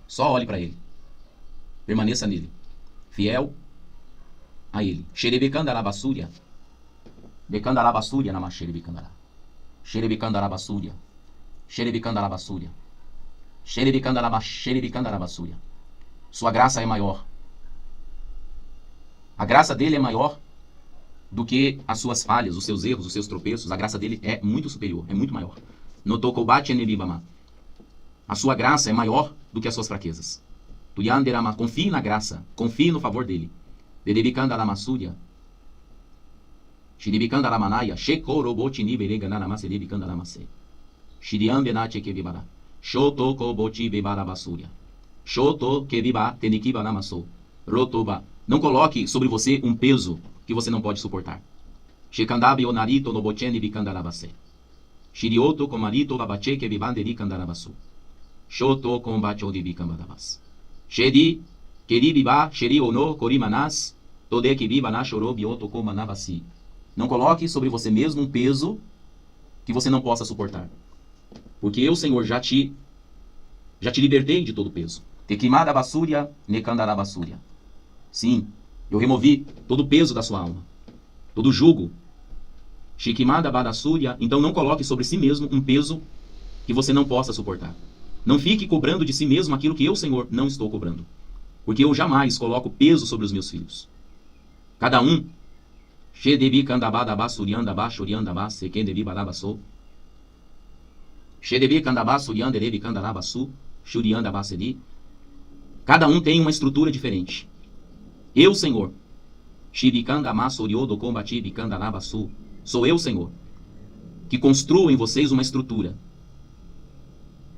Só olhe para ele. Permaneça nele. Fiel a ele. Xerebecandarabasúria. Becandarabasúria na xerebecandará. Xerebecandarabasúria. Xerebecandarabasúria. Xerebecandarabasúria. Sua graça é maior. A graça dele é maior do que as suas falhas, os seus erros, os seus tropeços. A graça dele é muito superior, é muito maior. Notokobate enebibama. A sua graça é maior do que as suas fraquezas. Tuyanderama, confie na graça, confie no favor dele. Dedebicandaramasúria. Shiribicandaramanaia, shekorobotini bereganaramasse debicandaramase. Shiriambenache kebibara. Shotokoboti bebarabasúria. Shoto kebiba tenikibanamassou. Rotoba. Não coloque sobre você um peso que você não pode suportar. Shekandabe onarito no bochene bicandarabase. Shirioto komarito labache que bibanderi candarabasu. Shoto combacho de bicambadabas. Shedi, keribiba, sheri ono, korimanas, tode que biba na chorobioto comanabasi. Não coloque sobre você mesmo um peso que você não possa suportar. Porque eu, Senhor, já te libertei de todo peso. Tekimada basúria, necandarabasúria. Sim, eu removi todo o peso da sua alma, todo o jugo. Shikimada badasúria, então não coloque sobre si mesmo um peso que você não possa suportar. Não fique cobrando de si mesmo aquilo que eu, Senhor, não estou cobrando. Porque eu jamais coloco peso sobre os meus filhos. Cada um, Shedebi kandabadaba suriandaba shuriandaba sekendebi badabaso. Shedebi kandaba surianderebi kandarabasu shuriandaba sedi. Cada um tem uma estrutura diferente. Eu, Senhor, sou eu, Senhor, que construo em vocês uma estrutura.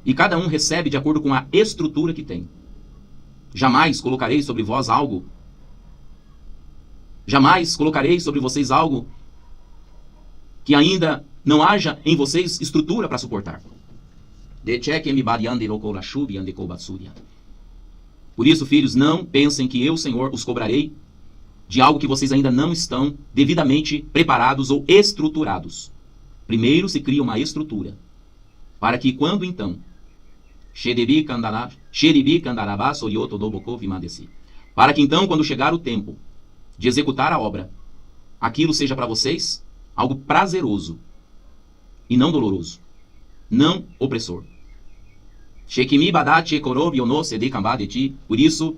E cada um recebe de acordo com a estrutura que tem. Jamais colocarei sobre vós algo. Jamais colocarei sobre vocês algo que ainda não haja em vocês estrutura para suportar. Por isso, filhos, não pensem que eu, Senhor, os cobrarei de algo que vocês ainda não estão devidamente preparados ou estruturados. Primeiro se cria uma estrutura, para que quando então, para que então, quando chegar o tempo de executar a obra, aquilo seja para vocês algo prazeroso e não doloroso, não opressor. Por isso,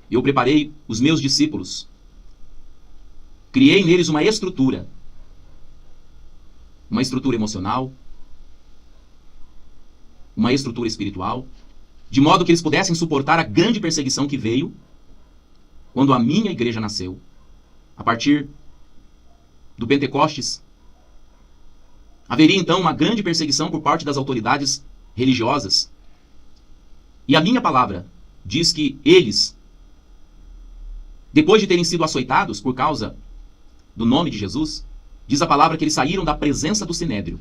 eu preparei os meus discípulos. Criei neles uma estrutura emocional, uma estrutura espiritual, de modo que eles pudessem suportar a grande perseguição que veio quando a minha igreja nasceu. A partir do Pentecostes, haveria então uma grande perseguição por parte das autoridades religiosas. E a minha palavra diz que eles, depois de terem sido açoitados por causa do nome de Jesus, diz a palavra que eles saíram da presença do Sinédrio,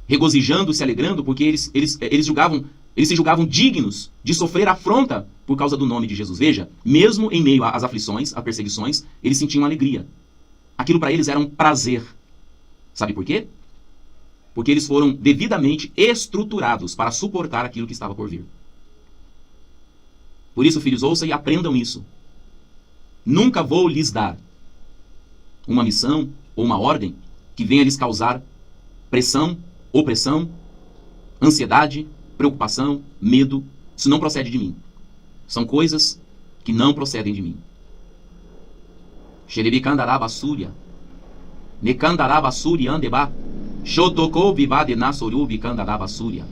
regozijando, se alegrando, porque eles se julgavam dignos de sofrer afronta por causa do nome de Jesus. Veja, mesmo em meio às aflições, às perseguições, eles sentiam alegria. Aquilo para eles era um prazer. Sabe por quê? Porque eles foram devidamente estruturados para suportar aquilo que estava por vir. Por isso, filhos, ouçam e aprendam isso. Nunca vou lhes dar uma missão ou uma ordem que venha lhes causar pressão, opressão, ansiedade, preocupação, medo. Isso não procede de mim. São coisas que não procedem de mim. Xerebicandarabasúria, necandarabasúria andeba, xotokou vibadenasoru bicandarabasúria.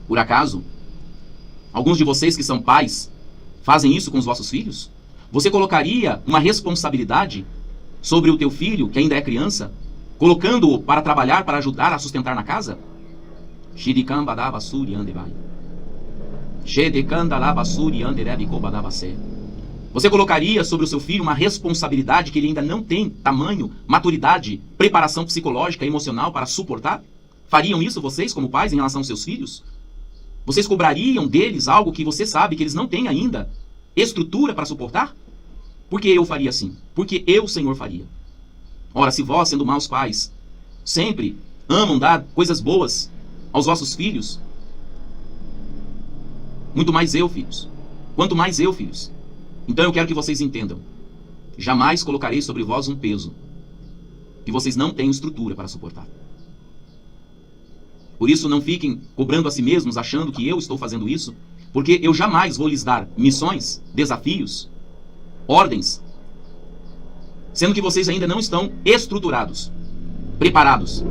Por acaso, alguns de vocês que são pais fazem isso com os vossos filhos? Você colocaria uma responsabilidade sobre o teu filho, que ainda é criança, colocando-o para trabalhar, para ajudar a sustentar na casa? Você colocaria sobre o seu filho uma responsabilidade que ele ainda não tem tamanho, maturidade, preparação psicológica e emocional para suportar? Fariam isso vocês como pais em relação aos seus filhos? Vocês cobrariam deles algo que você sabe que eles não têm ainda estrutura para suportar? Por que eu faria assim? Porque eu, Senhor, faria. Ora, se vós, sendo maus pais, sempre amam dar coisas boas aos vossos filhos, muito mais eu, filhos. Quanto mais eu, filhos. Então eu quero que vocês entendam. Jamais colocarei sobre vós um peso que vocês não têm estrutura para suportar. Por isso não fiquem cobrando a si mesmos, achando que eu estou fazendo isso, porque eu jamais vou lhes dar missões, desafios, ordens, sendo que vocês ainda não estão estruturados, preparados,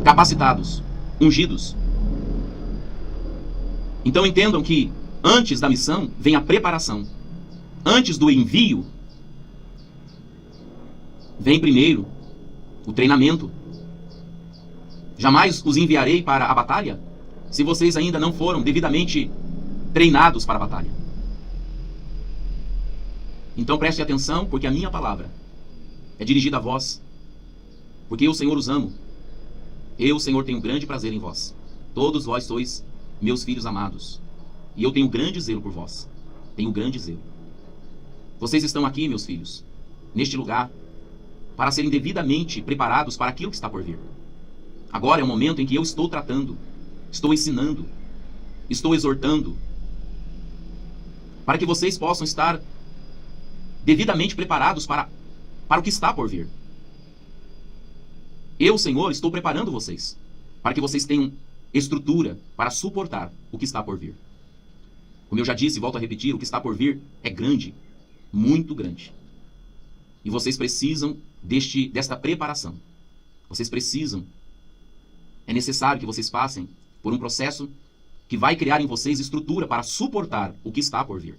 capacitados, ungidos. Então entendam que antes da missão vem a preparação. Antes do envio, vem primeiro o treinamento. Jamais os enviarei para a batalha se vocês ainda não foram devidamente treinados para a batalha. Então preste atenção, porque a minha palavra é dirigida a vós. Porque eu, Senhor, os amo. Eu, Senhor, tenho grande prazer em vós. Todos vós sois meus filhos amados. E eu tenho grande zelo por vós. Tenho grande zelo. Vocês estão aqui, meus filhos, neste lugar, para serem devidamente preparados para aquilo que está por vir. Agora é o momento em que eu estou tratando, estou ensinando, estou exortando, para que vocês possam estar devidamente preparados para o que está por vir. Eu, Senhor, estou preparando vocês, para que vocês tenham estrutura para suportar o que está por vir. Como eu já disse e volto a repetir, o que está por vir é grande, muito grande. E vocês precisam desta preparação. Vocês precisam, é necessário que vocês passem por um processo que vai criar em vocês estrutura para suportar o que está por vir.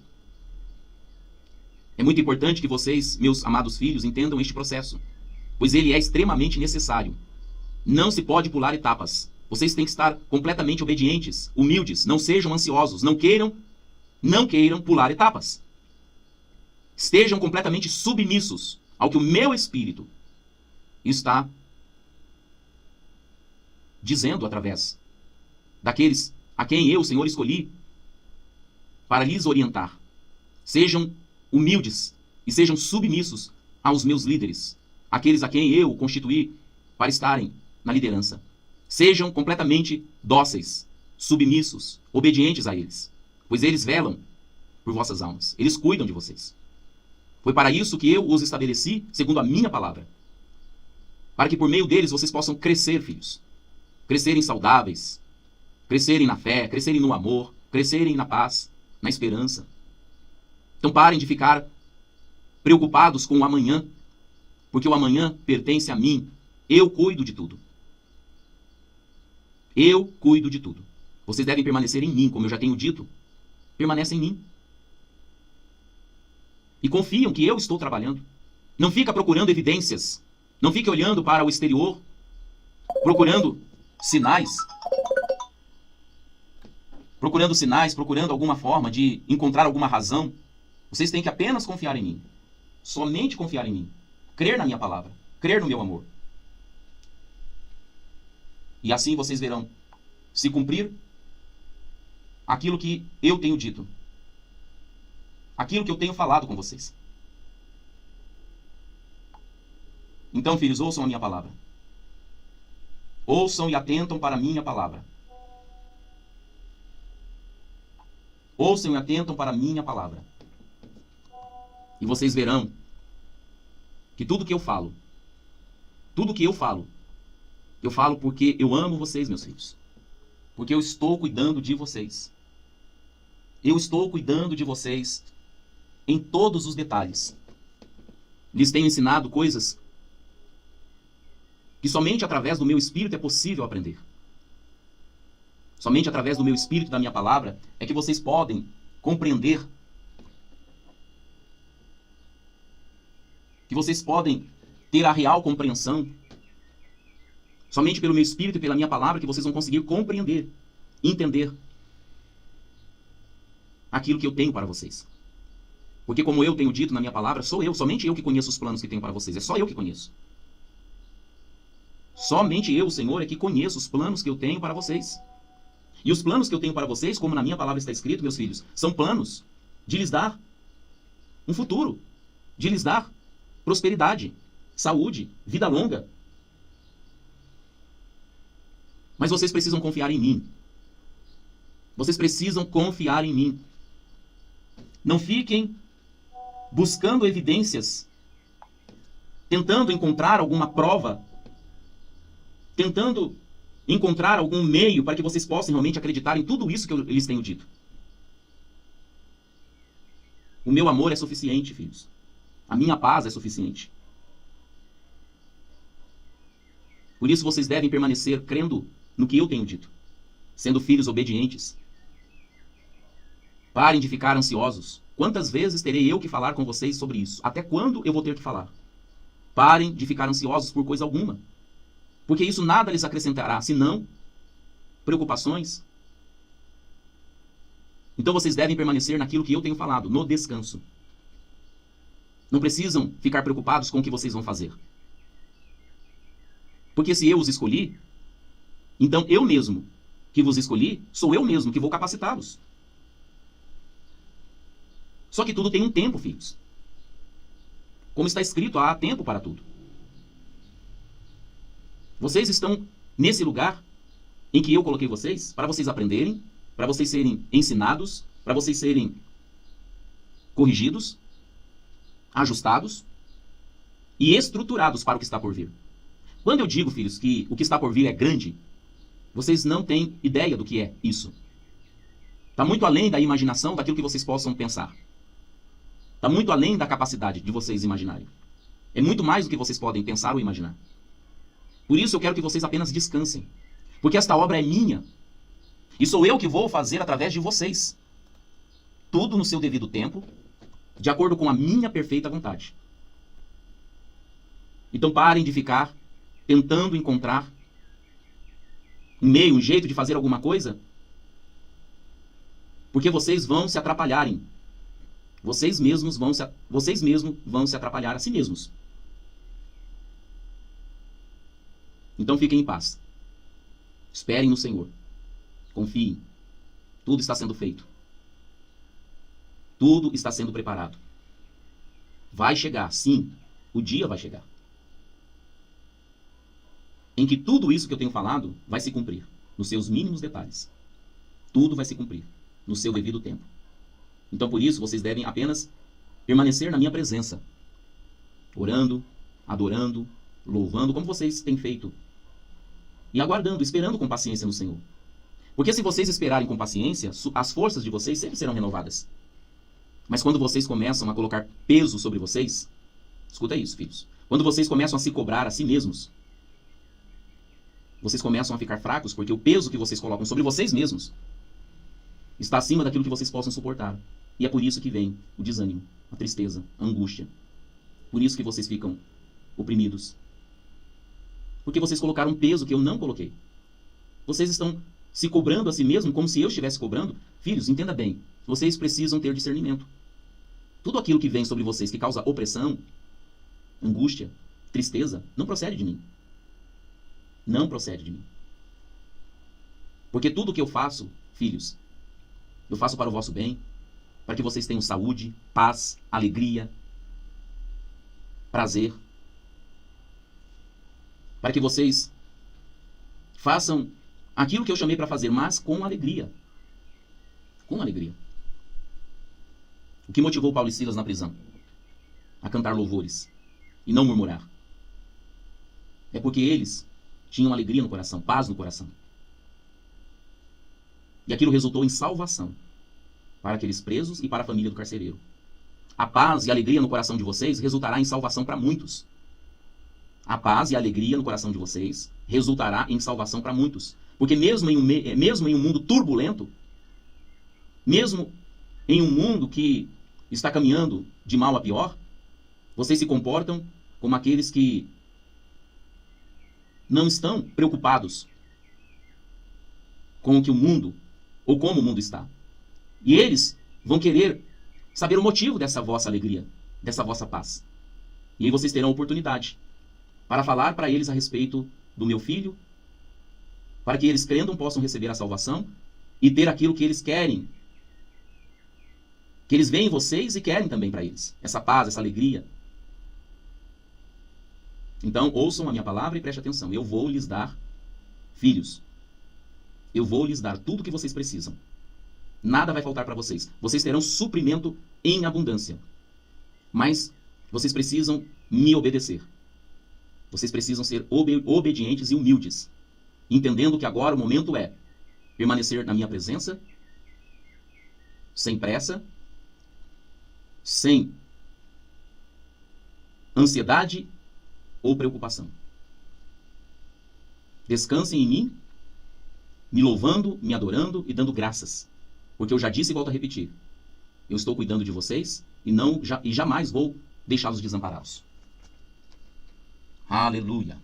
É muito importante que vocês, meus amados filhos, entendam este processo, pois ele é extremamente necessário. Não se pode pular etapas. Vocês têm que estar completamente obedientes, humildes, não sejam ansiosos, não queiram pular etapas. Estejam completamente submissos ao que o meu espírito está dizendo através daqueles a quem eu, Senhor, escolhi para lhes orientar. Sejam humildes e sejam submissos aos meus líderes, aqueles a quem eu constituí para estarem na liderança. Sejam completamente dóceis, submissos, obedientes a eles, pois eles velam por vossas almas. Eles cuidam de vocês. Foi para isso que eu os estabeleci, segundo a minha palavra. Para que por meio deles vocês possam crescer, filhos. Crescerem saudáveis, crescerem na fé, crescerem no amor, crescerem na paz, na esperança. Então parem de ficar preocupados com o amanhã, porque o amanhã pertence a mim. Eu cuido de tudo. Eu cuido de tudo. Vocês devem permanecer em mim, como eu já tenho dito. Permanece em mim. E confiam que eu estou trabalhando. Não fica procurando evidências. Não fique olhando para o exterior, procurando sinais. Procurando alguma forma de encontrar alguma razão. Vocês têm que apenas confiar em mim. Somente confiar em mim. Crer na minha palavra. Crer no meu amor. E assim vocês verão se cumprir aquilo que eu tenho dito. Aquilo que eu tenho falado com vocês. Então, filhos, ouçam a minha palavra. Ouçam e atentam para a minha palavra. Ouçam e atentam para a minha palavra. E vocês verão que tudo que eu falo porque eu amo vocês, meus filhos. Porque eu estou cuidando de vocês. Eu estou cuidando de vocês em todos os detalhes. Lhes tenho ensinado coisas que somente através do meu espírito é possível aprender. Somente através do meu espírito e da minha palavra é que vocês podem compreender, que vocês podem ter a real compreensão. Somente pelo meu espírito e pela minha palavra que vocês vão conseguir compreender, entender aquilo que eu tenho para vocês. Porque como eu tenho dito na minha palavra, sou eu, somente eu que conheço os planos que tenho para vocês. É só eu que conheço. Somente eu, Senhor, é que conheço os planos que eu tenho para vocês. E os planos que eu tenho para vocês, como na minha palavra está escrito, meus filhos, são planos de lhes dar um futuro, de lhes dar prosperidade, saúde, vida longa. Mas vocês precisam confiar em mim. Vocês precisam confiar em mim. Não fiquem buscando evidências, tentando encontrar alguma prova, tentando encontrar algum meio para que vocês possam realmente acreditar em tudo isso que eu lhes tenho dito. O meu amor é suficiente, filhos. A minha paz é suficiente. Por isso vocês devem permanecer crendo no que eu tenho dito, sendo filhos obedientes. Parem de ficar ansiosos. Quantas vezes terei eu que falar com vocês sobre isso? Até quando eu vou ter que falar? Parem de ficar ansiosos por coisa alguma, porque isso nada lhes acrescentará, senão preocupações. Então vocês devem permanecer naquilo que eu tenho falado, no descanso. Não precisam ficar preocupados com o que vocês vão fazer. Porque se eu os escolhi, então eu mesmo que vos escolhi, sou eu mesmo que vou capacitá-los. Só que tudo tem um tempo, filhos. Como está escrito, há tempo para tudo. Vocês estão nesse lugar em que eu coloquei vocês, para vocês aprenderem, para vocês serem ensinados, para vocês serem corrigidos, ajustados e estruturados para o que está por vir. Quando eu digo, filhos, que o que está por vir é grande, vocês não têm ideia do que é isso. Está muito além da imaginação daquilo que vocês possam pensar. Está muito além da capacidade de vocês imaginarem. É muito mais do que vocês podem pensar ou imaginar. Por isso eu quero que vocês apenas descansem. Porque esta obra é minha. E sou eu que vou fazer através de vocês. Tudo no seu devido tempo, de acordo com a minha perfeita vontade. Então parem de ficar tentando encontrar um meio, um jeito de fazer alguma coisa, porque vocês vão se atrapalharem. Vocês mesmos vão se atrapalhar a si mesmos. Então fiquem em paz. Esperem no Senhor. Confiem. Tudo está sendo feito. Tudo está sendo preparado. Vai chegar, sim, o dia vai chegar, em que tudo isso que eu tenho falado vai se cumprir, nos seus mínimos detalhes. Tudo vai se cumprir, no seu devido tempo. Então, por isso, vocês devem apenas permanecer na minha presença, orando, adorando, louvando, como vocês têm feito, e aguardando, esperando com paciência no Senhor. Porque se vocês esperarem com paciência, as forças de vocês sempre serão renovadas. Mas quando vocês começam a colocar peso sobre vocês, escuta isso, filhos, quando vocês começam a se cobrar a si mesmos, vocês começam a ficar fracos, porque o peso que vocês colocam sobre vocês mesmos está acima daquilo que vocês possam suportar. E é por isso que vem o desânimo, a tristeza, a angústia. Por isso que vocês ficam oprimidos. Porque vocês colocaram um peso que eu não coloquei. Vocês estão se cobrando a si mesmo como se eu estivesse cobrando. Filhos, entenda bem, vocês precisam ter discernimento. Tudo aquilo que vem sobre vocês que causa opressão, angústia, tristeza, não procede de mim. Não procede de mim. Porque tudo o que eu faço, filhos, eu faço para o vosso bem, para que vocês tenham saúde, paz, alegria, prazer, para que vocês façam aquilo que eu chamei para fazer, mas com alegria. Com alegria. O que motivou Paulo e Silas na prisão? A cantar louvores e não murmurar. É porque eles tinham alegria no coração, paz no coração. E aquilo resultou em salvação para aqueles presos e para a família do carcereiro. A paz e a alegria no coração de vocês resultará em salvação para muitos. A paz e a alegria no coração de vocês resultará em salvação para muitos. Porque mesmo em um mundo turbulento, mesmo em um mundo que está caminhando de mal a pior, vocês se comportam como aqueles que não estão preocupados com o que o mundo, ou como o mundo está. E eles vão querer saber o motivo dessa vossa alegria, dessa vossa paz. E aí vocês terão oportunidade para falar para eles a respeito do meu filho, para que eles crendo possam receber a salvação e ter aquilo que eles querem, que eles veem em vocês e querem também para eles, essa paz, essa alegria. Então ouçam a minha palavra e prestem atenção. Eu vou lhes dar filhos, Eu vou lhes dar tudo o que vocês precisam. Nada vai faltar para vocês. Vocês terão suprimento em abundância. Mas vocês precisam me obedecer. Vocês precisam ser obedientes e humildes, entendendo que agora o momento é permanecer na minha presença, sem pressa, sem ansiedade ou preocupação. Descansem em mim, me louvando, me adorando e dando graças. Porque eu já disse e volto a repetir. Eu estou cuidando de vocês e jamais vou deixá-los desamparados. Aleluia.